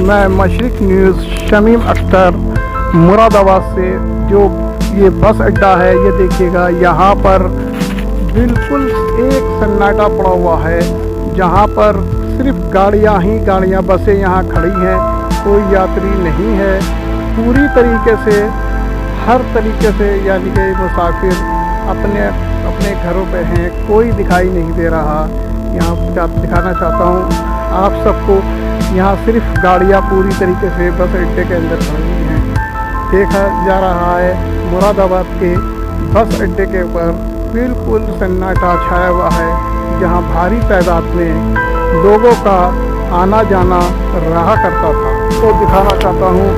मैं मशरिक न्यूज़ शमीम अख्तर मुरादाबाद से। जो ये बस अड्डा है, ये देखिएगा, यहाँ पर बिल्कुल एक सन्नाटा पड़ा हुआ है, जहाँ पर सिर्फ गाड़ियाँ ही गाड़ियाँ, बसें यहाँ खड़ी हैं, कोई यात्री नहीं है। पूरी तरीके से, हर तरीके से, यानी कि मुसाफिर अपने अपने घरों पे हैं, कोई दिखाई नहीं दे रहा। यहाँ दिखाना चाहता हूँ आप सबको, यहाँ सिर्फ गाड़ियाँ पूरी तरीके से बस अड्डे के अंदर खड़ी हैं। देखा जा रहा है मुरादाबाद के बस अड्डे के ऊपर बिल्कुल सन्नाटा छाया हुआ है, जहाँ भारी तादाद में लोगों का आना जाना रहा करता था। तो दिखाना चाहता हूँ,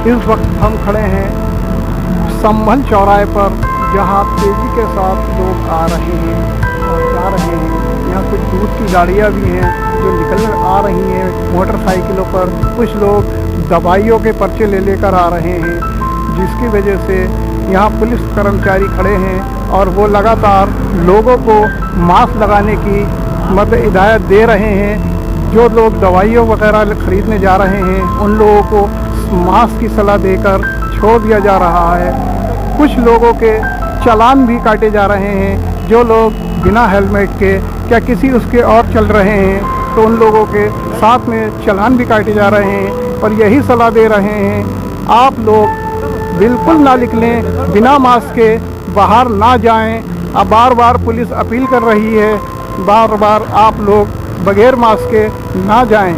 इस वक्त हम खड़े हैं संभल चौराहे पर, जहाँ तेज़ी के साथ लोग आ रहे हैं और जा रहे हैं। यहाँ कुछ दूध की गाड़ियाँ भी हैं जो निकल आ रही हैं मोटरसाइकिलों पर। कुछ लोग दवाइयों के पर्चे लेकर आ रहे हैं, जिसकी वजह से यहाँ पुलिस कर्मचारी खड़े हैं और वो लगातार लोगों को मास्क लगाने की हिदायत दे रहे हैं। जो लोग दवाइयों वगैरह खरीदने जा रहे हैं, उन लोगों को मास्क की सलाह देकर छोड़ दिया जा रहा है। कुछ लोगों के चालान भी काटे जा रहे हैं, जो लोग बिना हेलमेट के क्या किसी उसके और चल रहे हैं, तो उन लोगों के साथ में चालान भी काटे जा रहे हैं। और यही सलाह दे रहे हैं, आप लोग बिल्कुल ना निकलें, बिना मास्क के बाहर ना जाएं। अब बार बार पुलिस अपील कर रही है, बार बार आप लोग बगैर मास्क के ना जाएं।